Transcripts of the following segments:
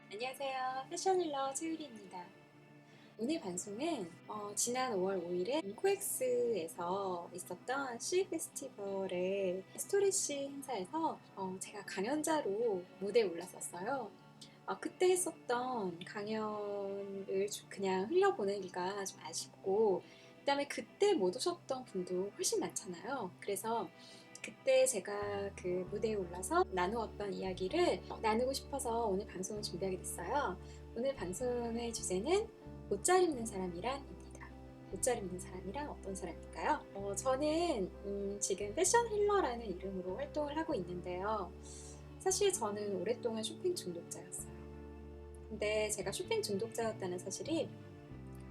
안녕하세요. 패션힐러 최유리입니다. 오늘 방송은 지난 5월 5일에 코엑스에서 있었던 C 페스티벌의 스토리시 행사에서 제가 강연자로 무대에 올랐었어요. 그때 했었던 강연을 그냥 흘려보내기가 좀 아쉽고, 그다음에 그때 못 오셨던 분도 훨씬 많잖아요. 그래서 그때 제가 그 무대에 올라서 나누었던 이야기를 나누고 싶어서 오늘 방송을 준비하게 됐어요. 오늘 방송의 주제는 옷 잘 입는 사람이란입니다. 옷 잘 입는 사람이란 어떤 사람일까요? 저는 지금 패션 힐러라는 이름으로 활동을 하고 있는데요. 사실 저는 오랫동안 쇼핑 중독자였어요. 근데 제가 쇼핑 중독자였다는 사실이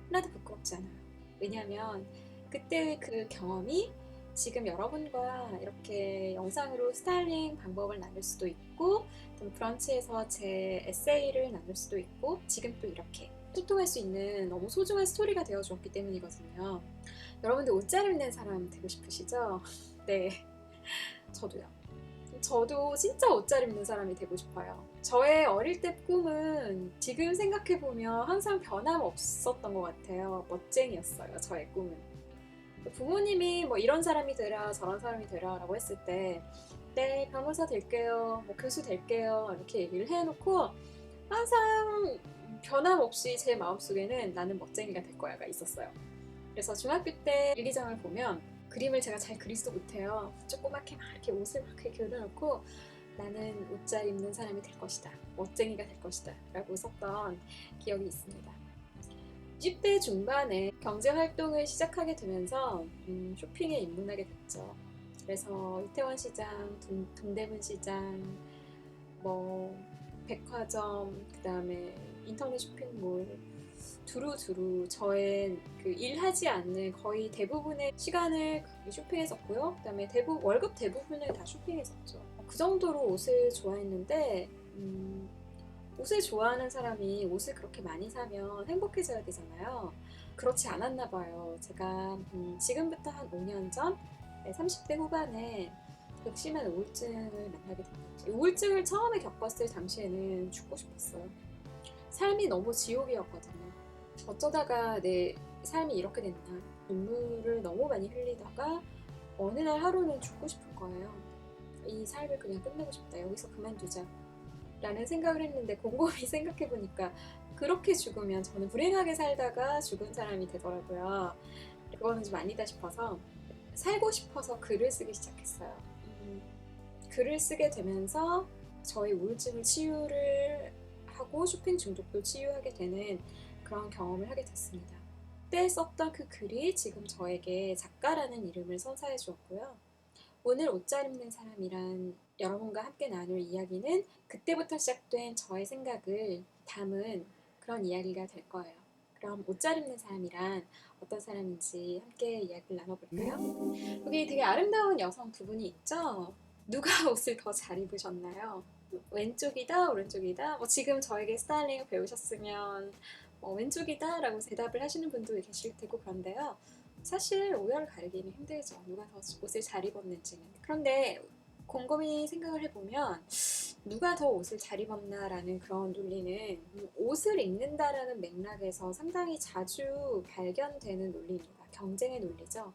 하나도 부끄럽지 않아요. 왜냐하면 그때 그 경험이 지금 여러분과 이렇게 영상으로 스타일링 방법을 나눌 수도 있고, 브런치에서 제 에세이를 나눌 수도 있고, 지금 또 이렇게 소통할 수 있는 너무 소중한 스토리가 되어주었기 때문이거든요. 여러분들 옷 잘 입는 사람 되고 싶으시죠? 네, 저도요. 저도 진짜 옷 잘 입는 사람이 되고 싶어요. 저의 어릴 때 꿈은 지금 생각해보면 항상 변함없었던 것 같아요. 멋쟁이였어요, 저의 꿈은. 부모님이 뭐 이런 사람이 되라 저런 사람이 되라 라고 했을 때 네, 변호사 될게요, 뭐 교수 될게요 이렇게 얘기를 해놓고 항상 변함없이 제 마음속에는 나는 멋쟁이가 될 거야가 있었어요. 그래서 중학교 때 일기장을 보면 그림을 제가 잘 그리지도 못해요. 조그맣게 막 이렇게 옷을 막 이렇게 그려놓고 나는 옷 잘 입는 사람이 될 것이다, 멋쟁이가 될 것이다 라고 썼던 기억이 있습니다. 20대 중반에 경제 활동을 시작하게 되면서 쇼핑에 입문하게 됐죠. 그래서 이태원 시장, 동대문 시장, 뭐 백화점, 그다음에 인터넷 쇼핑몰 두루두루 저의 그 일하지 않는 거의 대부분의 시간을 쇼핑했었고요. 그다음에 월급 대부분을 다 쇼핑했었죠. 그 정도로 옷을 좋아했는데 옷을 좋아하는 사람이 옷을 그렇게 많이 사면 행복해져야 되잖아요. 그렇지 않았나 봐요. 제가 지금부터 한 5년 전 30대 후반에 극심한 우울증을 만나게 됐죠. 우울증을 처음에 겪었을 당시에는 죽고 싶었어요. 삶이 너무 지옥이었거든요. 어쩌다가 내 삶이 이렇게 됐나. 눈물을 너무 많이 흘리다가 어느 날 하루는 죽고 싶은 거예요. 이 삶을 그냥 끝내고 싶다. 여기서 그만두자. 라는 생각을 했는데 곰곰이 생각해보니까 그렇게 죽으면 저는 불행하게 살다가 죽은 사람이 되더라고요. 그거는 좀 아니다 싶어서 살고 싶어서 글을 쓰기 시작했어요. 글을 쓰게 되면서 저의 우울증을 치유를 하고 쇼핑 중독도 치유하게 되는 그런 경험을 하게 됐습니다. 그때 썼던 그 글이 지금 저에게 작가라는 이름을 선사해 주었고요. 오늘 옷 잘 입는 사람이란 여러분과 함께 나눌 이야기는 그때부터 시작된 저의 생각을 담은 그런 이야기가 될 거예요. 그럼 옷 잘 입는 사람이란 어떤 사람인지 함께 이야기를 나눠볼까요? 여기 되게 아름다운 여성 두 분이 있죠? 누가 옷을 더 잘 입으셨나요? 왼쪽이다, 오른쪽이다? 지금 저에게 스타일링을 배우셨으면 왼쪽이다 라고 대답을 하시는 분도 계실 테고 그런데요. 사실 우열을 가리기는 힘들죠. 누가 더 옷을 잘 입었는지는. 그런데 곰곰이 생각을 해보면 누가 더 옷을 잘 입었나라는 그런 논리는 옷을 입는다라는 맥락에서 상당히 자주 발견되는 논리입니다. 경쟁의 논리죠.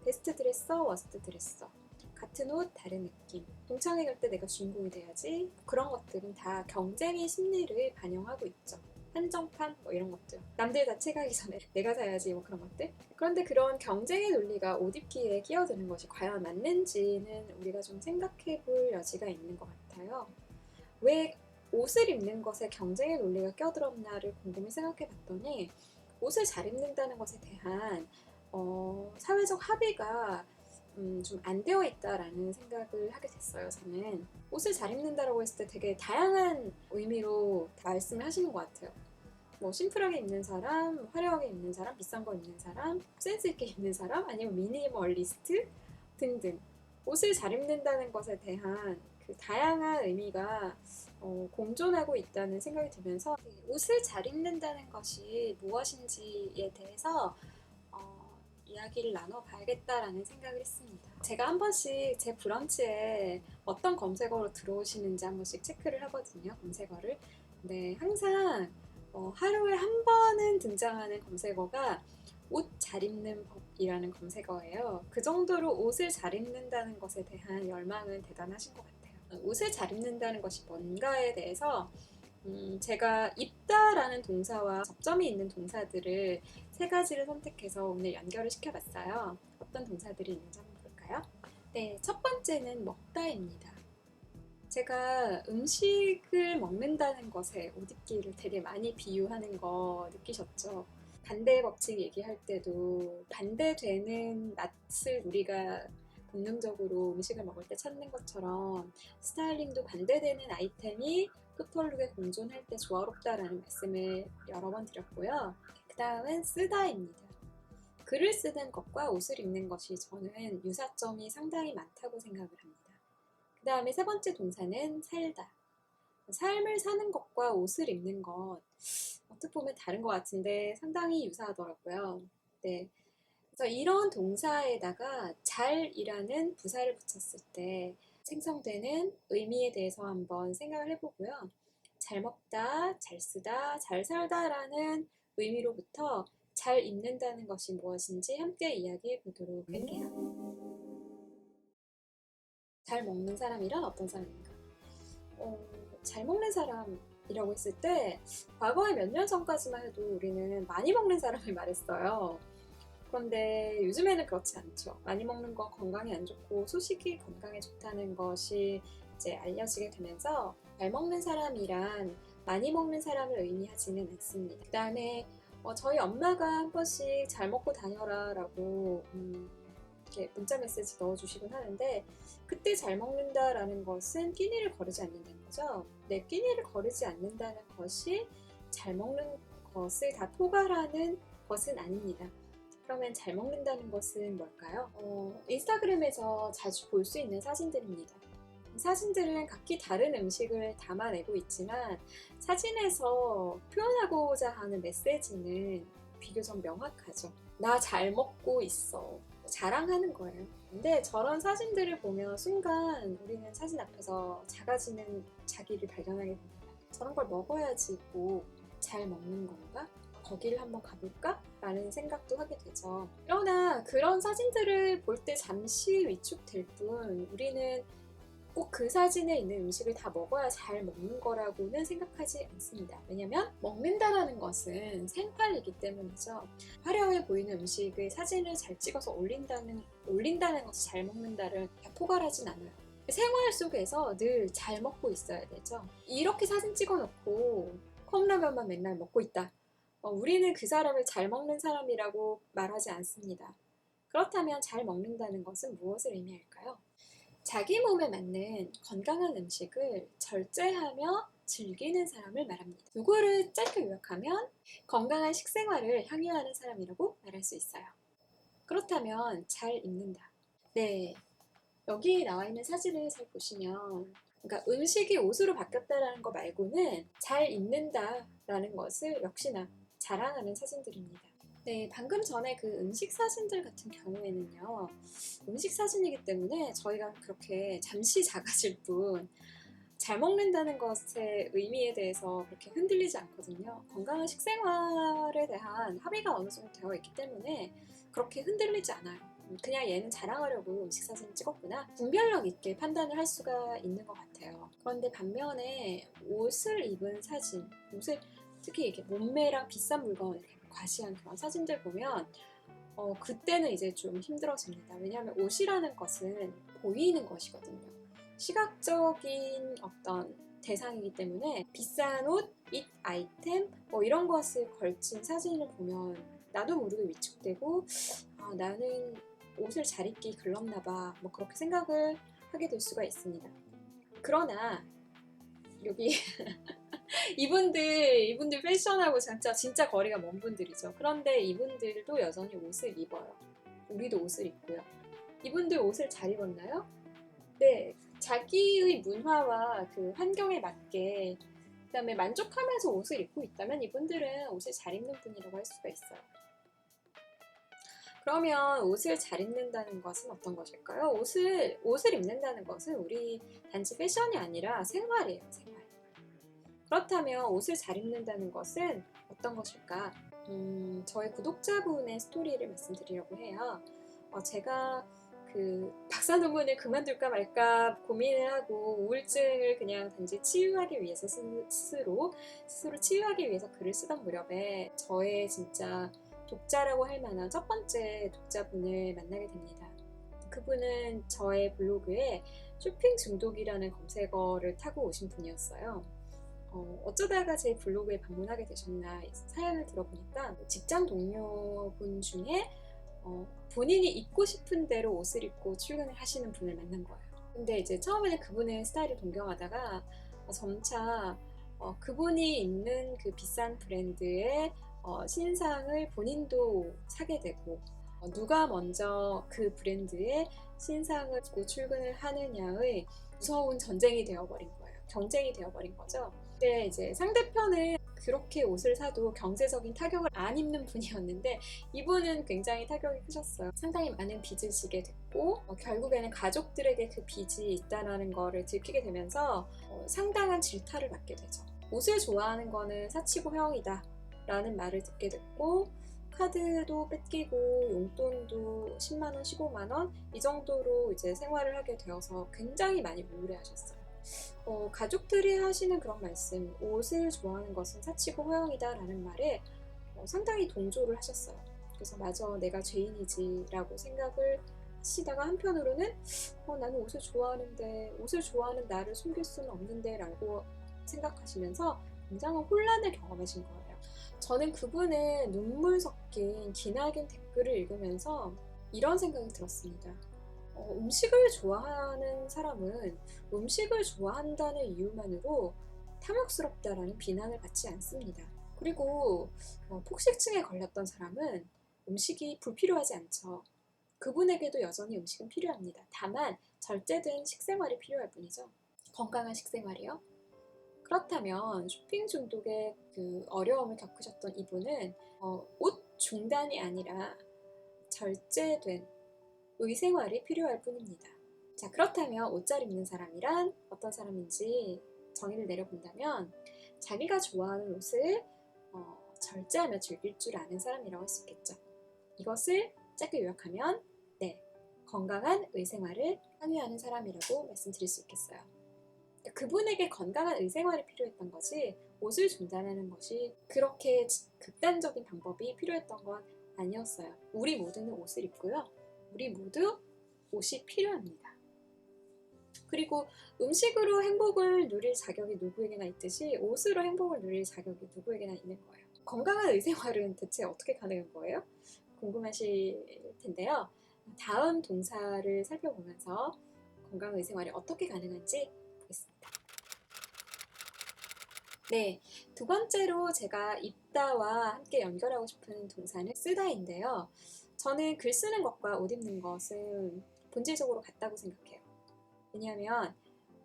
베스트 드레서, 워스트 드레서. 같은 옷, 다른 느낌. 동창회 갈 때 내가 주인공이 돼야지. 그런 것들은 다 경쟁의 심리를 반영하고 있죠. 한정판 이런 것들. 남들 다 채가기 전에 내가 사야지 그런 것들. 그런데 그런 경쟁의 논리가 옷 입기에 끼어드는 것이 과연 맞는지는 우리가 좀 생각해 볼 여지가 있는 것 같아요. 왜 옷을 입는 것에 경쟁의 논리가 껴들었나를 곰곰이 생각해 봤더니 옷을 잘 입는다는 것에 대한 사회적 합의가 좀 안 되어 있다라는 생각을 하게 됐어요. 저는 옷을 잘 입는다라고 했을 때 되게 다양한 의미로 말씀을 하시는 것 같아요. 심플하게 입는 사람, 화려하게 입는 사람, 비싼 거 입는 사람, 센스 있게 입는 사람, 아니면 미니멀리스트 등등. 옷을 잘 입는다는 것에 대한 그 다양한 의미가 공존하고 있다는 생각이 들면서 옷을 잘 입는다는 것이 무엇인지에 대해서 이야기를 나눠봐야겠다라는 생각을 했습니다. 제가 한 번씩 제 브런치에 어떤 검색어로 들어오시는지 한 번씩 체크를 하거든요. 검색어를. 네, 항상 하루에 한 번은 등장하는 검색어가 옷 잘 입는 법이라는 검색어예요. 그 정도로 옷을 잘 입는다는 것에 대한 열망은 대단하신 것 같아요. 옷을 잘 입는다는 것이 뭔가에 대해서 제가 입다라는 동사와 접점이 있는 동사들을 세 가지를 선택해서 오늘 연결을 시켜봤어요. 어떤 동사들이 있는지 한번 볼까요? 네, 첫 번째는 먹다입니다. 제가 음식을 먹는다는 것에 옷 입기를 되게 많이 비유하는 거 느끼셨죠? 반대의 법칙 얘기할 때도 반대되는 맛을 우리가 본능적으로 음식을 먹을 때 찾는 것처럼 스타일링도 반대되는 아이템이 끝털룩에 공존할 때 조화롭다라는 말씀을 여러 번 드렸고요. 그 다음은 쓰다입니다. 글을 쓰는 것과 옷을 입는 것이 저는 유사점이 상당히 많다고 생각을 합니다. 그 다음에 세 번째 동사는 살다. 삶을 사는 것과 옷을 입는 것 어떻게 보면 다른 것 같은데 상당히 유사하더라고요. 네. 그래서 이런 동사에다가 잘이라는 부사를 붙였을 때 생성되는 의미에 대해서 한번 생각을 해보고요. 잘 먹다, 잘 쓰다, 잘 살다라는 의미로부터 잘 입는다는 것이 무엇인지 함께 이야기해 보도록 할게요. 잘 먹는 사람이란 어떤 사람인가? 잘 먹는 사람이라고 했을 때 과거에 몇 년 전까지만 해도 우리는 많이 먹는 사람을 말했어요. 그런데 요즘에는 그렇지 않죠. 많이 먹는 건 건강에 안 좋고 소식이 건강에 좋다는 것이 이제 알려지게 되면서 잘 먹는 사람이란 많이 먹는 사람을 의미하지는 않습니다. 그 다음에 저희 엄마가 한 번씩 잘 먹고 다녀라 라고 이렇게 문자 메시지 넣어주시곤 하는데 그때 잘 먹는다라는 것은 끼니를 거르지 않는다는 거죠. 내 끼니를 거르지 않는다는 것이 잘 먹는 것을 다 포괄하는 것은 아닙니다. 그러면 잘 먹는다는 것은 뭘까요? 인스타그램에서 자주 볼 수 있는 사진들입니다. 사진들은 각기 다른 음식을 담아내고 있지만 사진에서 표현하고자 하는 메시지는 비교적 명확하죠. 나 잘 먹고 있어. 자랑하는 거예요. 근데 저런 사진들을 보면 순간 우리는 사진 앞에서 작아지는 자기를 발견하게 됩니다. 저런 걸 먹어야지 뭐 잘 먹는 건가? 거기를 한번 가볼까? 라는 생각도 하게 되죠. 그러나 그런 사진들을 볼 때 잠시 위축될 뿐 우리는 꼭 그 사진에 있는 음식을 다 먹어야 잘 먹는 거라고는 생각하지 않습니다. 왜냐면 먹는다라는 것은 생활이기 때문이죠. 화려해 보이는 음식을 사진을 잘 찍어서 올린다는 것이 잘 먹는다를 포괄하진 않아요. 생활 속에서 늘 잘 먹고 있어야 되죠. 이렇게 사진 찍어놓고 컵라면만 맨날 먹고 있다. 우리는 그 사람을 잘 먹는 사람이라고 말하지 않습니다. 그렇다면 잘 먹는다는 것은 무엇을 의미할까요? 자기 몸에 맞는 건강한 음식을 절제하며 즐기는 사람을 말합니다. 이거를 짧게 요약하면 건강한 식생활을 향유하는 사람이라고 말할 수 있어요. 그렇다면 잘 입는다. 네, 여기 나와 있는 사진을 잘 보시면 그러니까 음식이 옷으로 바뀌었다라는 거 말고는 잘 입는다라는 것을 역시나 자랑하는 사진들입니다. 네, 방금 전에 그 음식 사진들 같은 경우에는요, 음식 사진이기 때문에 저희가 그렇게 잠시 작아질 뿐, 잘 먹는다는 것의 의미에 대해서 그렇게 흔들리지 않거든요. 건강한 식생활에 대한 합의가 어느 정도 되어 있기 때문에 그렇게 흔들리지 않아요. 그냥 얘는 자랑하려고 음식 사진을 찍었구나. 분별력 있게 판단을 할 수가 있는 것 같아요. 그런데 반면에 옷을 입은 사진, 특히 이렇게 몸매랑 비싼 물건 이렇게 과시한 그런 사진들 보면 그때는 이제 좀 힘들어집니다. 왜냐하면 옷이라는 것은 보이는 것이거든요. 시각적인 어떤 대상이기 때문에 비싼 옷, 잇 아이템 이런 것을 걸친 사진을 보면 나도 모르게 위축되고 나는 옷을 잘 입기 글렀나 봐 그렇게 생각을 하게 될 수가 있습니다. 그러나 여기 이분들 패션하고 진짜 거리가 먼 분들이죠. 그런데 이분들도 여전히 옷을 입어요. 우리도 옷을 입고요. 이분들 옷을 잘 입었나요? 네, 자기의 문화와 그 환경에 맞게 그다음에 만족하면서 옷을 입고 있다면 이분들은 옷을 잘 입는 분이라고 할 수가 있어요. 그러면 옷을 잘 입는다는 것은 어떤 것일까요? 옷을 입는다는 것은 우리 단지 패션이 아니라 생활이에요, 생활. 그렇다면 옷을 잘 입는다는 것은 어떤 것일까? 저의 구독자분의 스토리를 말씀드리려고 해요. 제가 그 박사 논문을 그만둘까 말까 고민을 하고 우울증을 그냥 단지 치유하기 위해서 스스로 치유하기 위해서 글을 쓰던 무렵에 저의 진짜 독자라고 할 만한 첫 번째 독자분을 만나게 됩니다. 그분은 저의 블로그에 쇼핑 중독이라는 검색어를 타고 오신 분이었어요. 어쩌다가 제 블로그에 방문하게 되셨나 사연을 들어보니까 직장 동료분 중에 본인이 입고 싶은 대로 옷을 입고 출근을 하시는 분을 만난 거예요. 근데 이제 처음에는 그분의 스타일을 동경하다가 점차 그분이 입는 그 비싼 브랜드의 신상을 본인도 사게 되고 누가 먼저 그 브랜드의 신상을 입고 출근을 하느냐의 무서운 전쟁이 되어버린 거예요. 경쟁이 되어버린 거죠. 근데 이제 상대편은 그렇게 옷을 사도 경제적인 타격을 안 입는 분이었는데 이분은 굉장히 타격이 크셨어요. 상당히 많은 빚을 지게 됐고 결국에는 가족들에게 그 빚이 있다는 거를 들키게 되면서 상당한 질타를 받게 되죠. 옷을 좋아하는 거는 사치고 허영이다 라는 말을 듣게 됐고 카드도 뺏기고 용돈도 10만원, 15만원 이 정도로 이제 생활을 하게 되어서 굉장히 많이 우울해하셨어요. 가족들이 하시는 그런 말씀, 옷을 좋아하는 것은 사치고 허영이다 라는 말에 상당히 동조를 하셨어요. 그래서 맞아, 내가 죄인이지 라고 생각을 하시다가 한편으로는 나는 옷을 좋아하는데 옷을 좋아하는 나를 숨길 수는 없는데 라고 생각하시면서 굉장한 혼란을 경험하신 거예요. 저는 그분의 눈물 섞인 기나긴 댓글을 읽으면서 이런 생각이 들었습니다. 음식을 좋아하는 사람은 음식을 좋아한다는 이유만으로 탐욕스럽다라는 비난을 받지 않습니다. 그리고 폭식증에 걸렸던 사람은 음식이 불필요하지 않죠. 그분에게도 여전히 음식은 필요합니다. 다만 절제된 식생활이 필요할 뿐이죠. 건강한 식생활이요. 그렇다면 쇼핑 중독의 그 어려움을 겪으셨던 이분은 옷 중단이 아니라 절제된 의생활이 필요할 뿐입니다. 자, 그렇다면 옷 잘 입는 사람이란 어떤 사람인지 정의를 내려본다면 자기가 좋아하는 옷을 절제하며 즐길 줄 아는 사람이라고 할 수 있겠죠. 이것을 짧게 요약하면 건강한 의생활을 향유하는 사람이라고 말씀드릴 수 있겠어요. 그분에게 건강한 의생활이 필요했던 거지 옷을 중단하는 것이 그렇게 극단적인 방법이 필요했던 건 아니었어요. 우리 모두는 옷을 입고요. 우리 모두 옷이 필요합니다. 그리고 음식으로 행복을 누릴 자격이 누구에게나 있듯이 옷으로 행복을 누릴 자격이 누구에게나 있는 거예요. 건강한 의생활은 대체 어떻게 가능한 거예요? 궁금하실 텐데요. 다음 동사를 살펴보면서 건강한 의생활이 어떻게 가능한지 보겠습니다. 네, 두 번째로 제가 입다와 함께 연결하고 싶은 동사는 쓰다인데요. 저는 글 쓰는 것과 옷 입는 것은 본질적으로 같다고 생각해요. 왜냐하면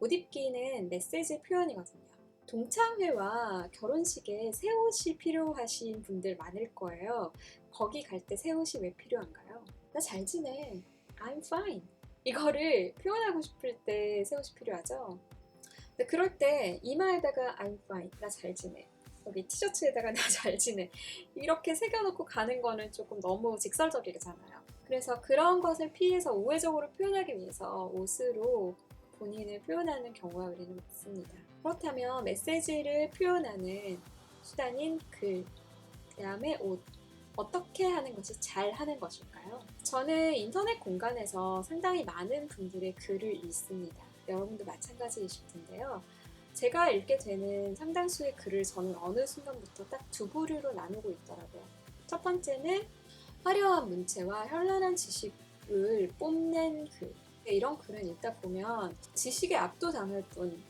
옷 입기는 메시지 표현이거든요. 동창회와 결혼식에 새 옷이 필요하신 분들 많을 거예요. 거기 갈 때 새 옷이 왜 필요한가요? 나 잘 지내. I'm fine. 이거를 표현하고 싶을 때 새 옷이 필요하죠. 근데 그럴 때 이마에다가 I'm fine. 나 잘 지내. 여기 티셔츠에다가 나 잘 지내. 이렇게 새겨놓고 가는 거는 조금 너무 직설적이잖아요. 그래서 그런 것을 피해서 우회적으로 표현하기 위해서 옷으로 본인을 표현하는 경우가 우리는 많습니다. 그렇다면 메시지를 표현하는 수단인 글, 그 다음에 옷, 어떻게 하는 것이 잘 하는 것일까요? 저는 인터넷 공간에서 상당히 많은 분들의 글을 읽습니다. 여러분도 마찬가지이실 텐데요. 제가 읽게 되는 상당수의 글을 저는 어느 순간부터 딱 두 부류로 나누고 있더라고요. 첫 번째는 화려한 문체와 현란한 지식을 뽐낸 글. 이런 글을 읽다 보면 지식에 압도당할 뿐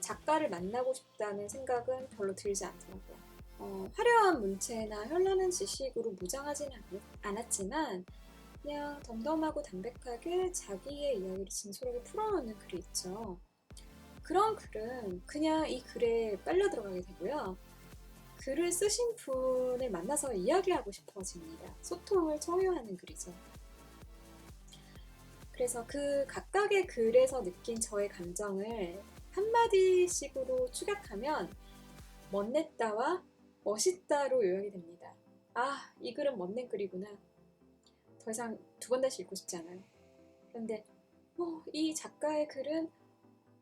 작가를 만나고 싶다는 생각은 별로 들지 않더라고요. 화려한 문체나 현란한 지식으로 무장하지는 않았지만 그냥 덤덤하고 담백하게 자기의 이야기를 진솔하게 풀어놓는 글이 있죠. 그런 글은 그냥 이 글에 빨려 들어가게 되고요. 글을 쓰신 분을 만나서 이야기하고 싶어집니다. 소통을 청유하는 글이죠. 그래서 그 각각의 글에서 느낀 저의 감정을 한마디씩으로 축약하면 멋냈다와 멋있다로 요약이 됩니다. 아, 이 글은 멋낸 글이구나. 더 이상 두 번 다시 읽고 싶지 않아요. 그런데 이 작가의 글은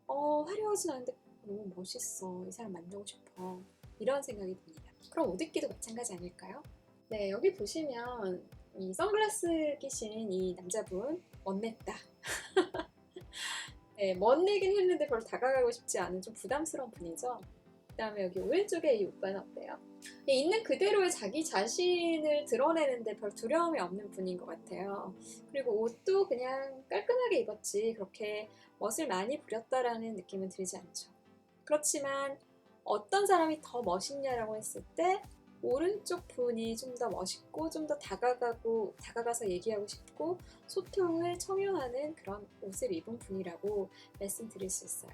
화려하진 않은데 너무 멋있어. 이 사람 만나고 싶어. 이런 생각이 듭니다. 그럼 옷 입기도 마찬가지 아닐까요? 네, 여기 보시면 이 선글라스 끼신 이 남자분 멋냈다. 네, 멋내긴 했는데 별로 다가가고 싶지 않은 좀 부담스러운 분이죠. 그 다음에 여기 오른쪽에 이 오빠는 어때요? 있는 그대로의 자기 자신을 드러내는데 별 두려움이 없는 분인 것 같아요. 그리고 옷도 그냥 깔끔하게 입었지 그렇게 멋을 많이 부렸다라는 느낌은 들지 않죠. 그렇지만 어떤 사람이 더 멋있냐라고 했을 때 오른쪽 분이 좀 더 멋있고 좀 더 다가가서 얘기하고 싶고 소통을 청유하는 그런 옷을 입은 분이라고 말씀드릴 수 있어요.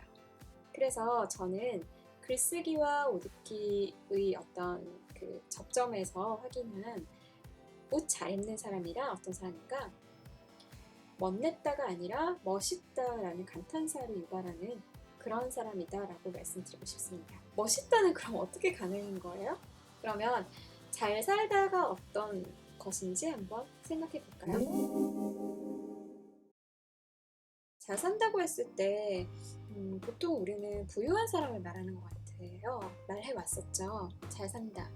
그래서 저는 글쓰기와 옷 입기의 어떤 그 접점에서 확인한 옷 잘 입는 사람이란 어떤 사람인가? 멋냈다가 아니라 멋있다라는 감탄사를 유발하는 그런 사람이다라고 말씀드리고 싶습니다. 멋있다는 그럼 어떻게 가능한 거예요? 그러면 잘 살다가 어떤 것인지 한번 생각해 볼까요? 잘 산다고 했을 때 보통 우리는 부유한 사람을 말하는 것 같아요. 말해왔었죠. 잘 산다.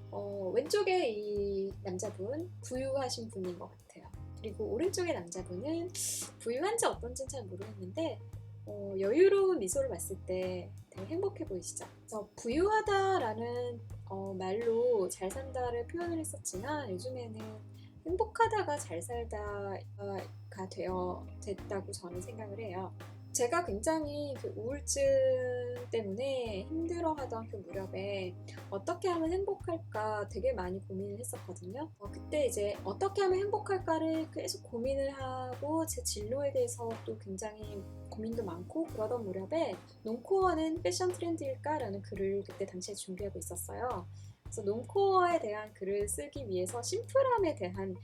왼쪽에 이 남자분 부유하신 분인 것 같아요. 그리고 오른쪽의 남자분은 부유한지 어떤지는 잘 모르겠는데 여유로운 미소를 봤을 때 되게 행복해 보이시죠? 그래서 부유하다라는 말로 잘 산다를 표현을 했었지만 요즘에는 행복하다가 잘 살다가 됐다고 저는 생각을 해요. 제가 굉장히 그 우울증 때문에 힘들어하던 그 무렵에 어떻게 하면 행복할까 되게 많이 고민을 했었거든요. 그때 이제 어떻게 하면 행복할까를 계속 고민을 하고 제 진로에 대해서 또 굉장히 고민도 많고 그러던 무렵에 놈코어는 패션 트렌드일까라는 글을 그때 당시에 준비하고 있었어요. 그래서 놈코어에 대한 글을 쓰기 위해서 심플함에 대한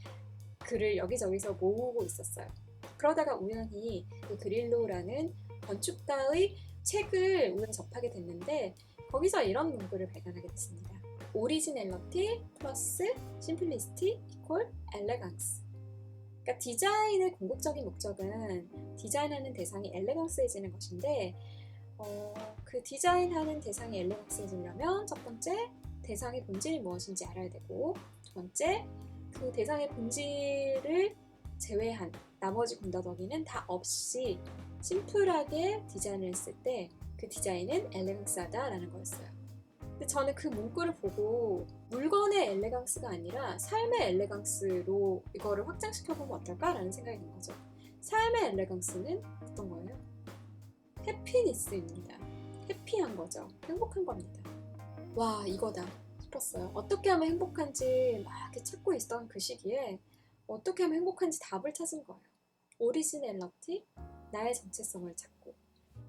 글을 여기저기서 모으고 있었어요. 그러다가 우연히 그 그릴로라는 건축가의 책을 우연히 접하게 됐는데 거기서 이런 문구를 발견하게 됐습니다. 오리지널리티 플러스 심플리시티 이퀄 엘레강스. 그러니까 디자인의 궁극적인 목적은 디자인하는 대상이 엘레강스해지는 것인데 그 디자인하는 대상이 엘레강스해지려면 첫 번째 대상의 본질이 무엇인지 알아야 되고 두 번째 그 대상의 본질을 제외한 나머지 군더더기는 다 없이 심플하게 디자인을 했을 때 그 디자인은 엘레강스하다라는 거였어요. 근데 저는 그 문구를 보고 물건의 엘레강스가 아니라 삶의 엘레강스로 이거를 확장시켜보면 어떨까라는 생각이 든 거죠. 삶의 엘레강스는 어떤 거예요? 해피니스입니다. 해피한 거죠. 행복한 겁니다. 와, 이거다 싶었어요. 어떻게 하면 행복한지 막 이렇게 찾고 있던 그 시기에 어떻게 하면 행복한지 답을 찾은 거예요. 오리지널리티, 나의 정체성을 찾고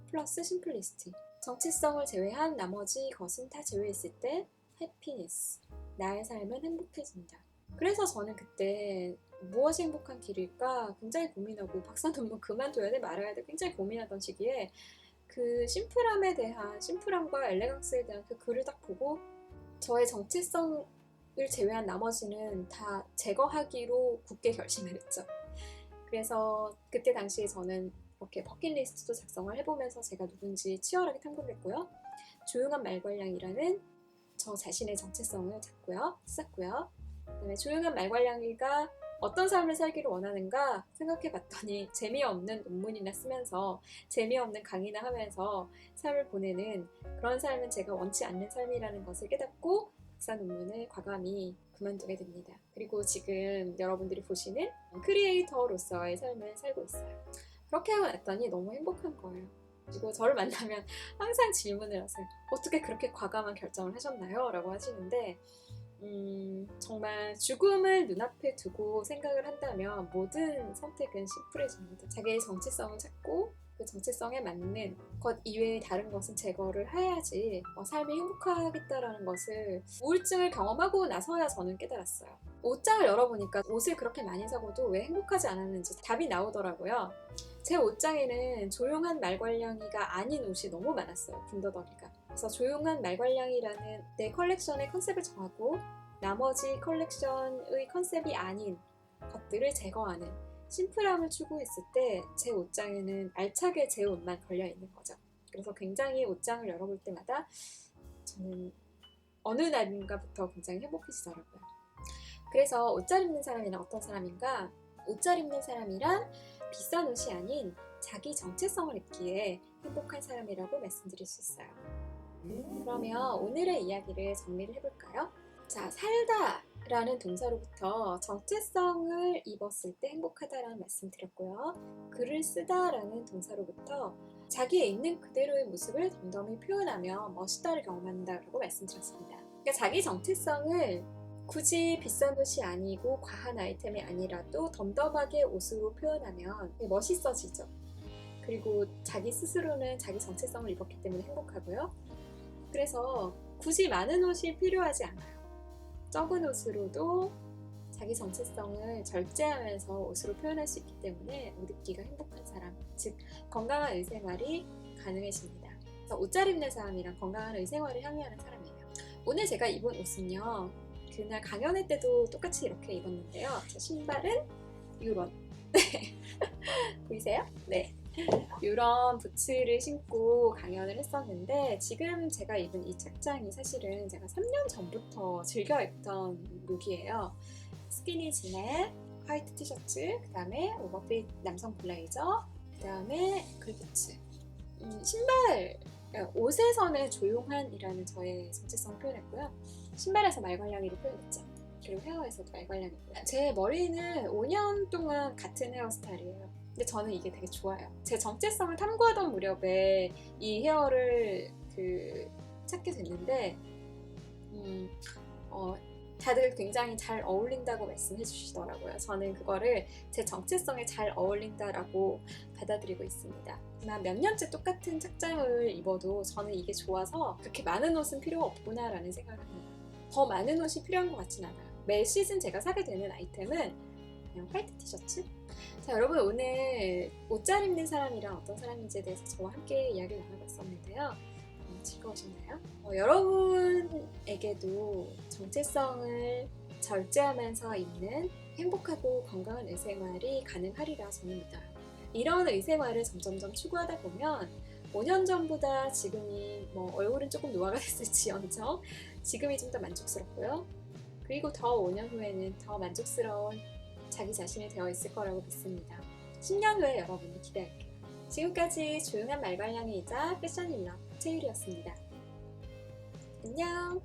플러스 심플리시티, 정체성을 제외한 나머지 것은 다 제외했을 때 해피니스, 나의 삶은 행복해진다. 그래서 저는 그때 무엇이 행복한 길일까 굉장히 고민하고 박사 논문 그만둬야 돼 말아야 돼 굉장히 고민하던 시기에 그 심플함과 엘레강스에 대한 그 글을 딱 보고 저의 정체성을 제외한 나머지는 다 제거하기로 굳게 결심을 했죠. 그래서 그때 당시에 저는 이렇게 버킷리스트도 작성을 해보면서 제가 누군지 치열하게 탐구를 했고요. 조용한 말괄량이라는 저 자신의 정체성을 찾았고요. 그다음에 조용한 말괄량이가 어떤 삶을 살기를 원하는가 생각해봤더니 재미없는 논문이나 쓰면서 재미없는 강의나 하면서 삶을 보내는 그런 삶은 제가 원치 않는 삶이라는 것을 깨닫고 박사 논문을 과감히 그만두게 됩니다. 그리고 지금 여러분들이 보시는 크리에이터로서의 삶을 살고 있어요. 그렇게 하고 났더니 너무 행복한 거예요. 그리고 저를 만나면 항상 질문을 하세요. 어떻게 그렇게 과감한 결정을 하셨나요? 라고 하시는데 정말 죽음을 눈앞에 두고 생각을 한다면 모든 선택은 심플해집니다. 자기의 정체성을 찾고 그 정체성에 맞는 것 이외에 다른 것은 제거를 해야지 삶이 행복하겠다라는 것을 우울증을 경험하고 나서야 저는 깨달았어요. 옷장을 열어보니까 옷을 그렇게 많이 사고도 왜 행복하지 않았는지 답이 나오더라고요. 제 옷장에는 조용한 말괄량이가 아닌 옷이 너무 많았어요. 군더더기가. 그래서 조용한 말괄량이라는 내 컬렉션의 컨셉을 정하고 나머지 컬렉션의 컨셉이 아닌 것들을 제거하는 심플함을 추구했을 때 제 옷장에는 알차게 제 옷만 걸려있는 거죠. 그래서 굉장히 옷장을 열어볼 때마다 저는 어느 날인가부터 굉장히 행복해지더라고요. 그래서 옷 잘 입는 사람이란 어떤 사람인가? 옷 잘 입는 사람이란 비싼 옷이 아닌 자기 정체성을 입기에 행복한 사람이라고 말씀드릴 수 있어요. 그러면 오늘의 이야기를 정리를 해볼까요? 자, 살다 라는 동사로부터 정체성을 입었을 때 행복하다라는 말씀 드렸고요. 글을 쓰다 라는 동사로부터 자기의 있는 그대로의 모습을 덤덤히 표현하며 멋있다를 경험한다라고 말씀드렸습니다. 그러니까 자기 정체성을 굳이 비싼 옷이 아니고 과한 아이템이 아니라도 덤덤하게 옷으로 표현하면 멋있어지죠. 그리고 자기 스스로는 자기 정체성을 입었기 때문에 행복하고요. 그래서 굳이 많은 옷이 필요하지 않아요. 적은 옷으로도 자기 정체성을 절제하면서 옷으로 표현할 수 있기 때문에 옷 입기가 행복한 사람, 즉 건강한 의생활이 가능해집니다. 그래서 옷 잘 입는 사람이란 건강한 의생활을 향유하는 사람이에요. 오늘 제가 입은 옷은요, 그날 강연할 때도 똑같이 이렇게 입었는데요. 저 신발은 유런. 보이세요? 네. 이런 부츠를 신고 강연을 했었는데 지금 제가 입은 이 착장이 사실은 제가 3년 전부터 즐겨 입던 룩이에요. 스키니진에 화이트 티셔츠, 그 다음에 오버핏 남성 블레이저, 그 다음에 글부츠. 신발, 옷에서는 조용한이라는 저의 정체성을 표현했고요. 신발에서 말괄량이를 표현했죠. 그리고 헤어에서도 말괄량이고요. 제 머리는 5년 동안 같은 헤어스타일이에요. 근데 저는 이게 되게 좋아요. 제 정체성을 탐구하던 무렵에 이 헤어를 찾게 됐는데 다들 굉장히 잘 어울린다고 말씀해 주시더라고요. 저는 그거를 제 정체성에 잘 어울린다라고 받아들이고 있습니다. 하지만 몇 년째 똑같은 착장을 입어도 저는 이게 좋아서 그렇게 많은 옷은 필요 없구나라는 생각을 합니다. 더 많은 옷이 필요한 것 같진 않아요. 매 시즌 제가 사게 되는 아이템은 그냥 화이트 티셔츠? 자, 여러분 오늘 옷 잘 입는 사람이란 어떤 사람인지에 대해서 저와 함께 이야기를 나눠봤었는데요. 즐거우셨나요? 여러분에게도 정체성을 절제하면서 입는 행복하고 건강한 의생활이 가능하리라 저는 믿어요. 이런 의생활을 점점점 추구하다 보면 5년 전보다 지금이 얼굴은 조금 노화가 됐을지언정 지금이 좀 더 만족스럽고요. 그리고 더 5년 후에는 더 만족스러운 자기 자신이 되어 있을 거라고 믿습니다. 10년 후에 여러분을 기대할게요. 지금까지 조용한 말괄량이이자 패션 힐러 최유리였습니다. 안녕!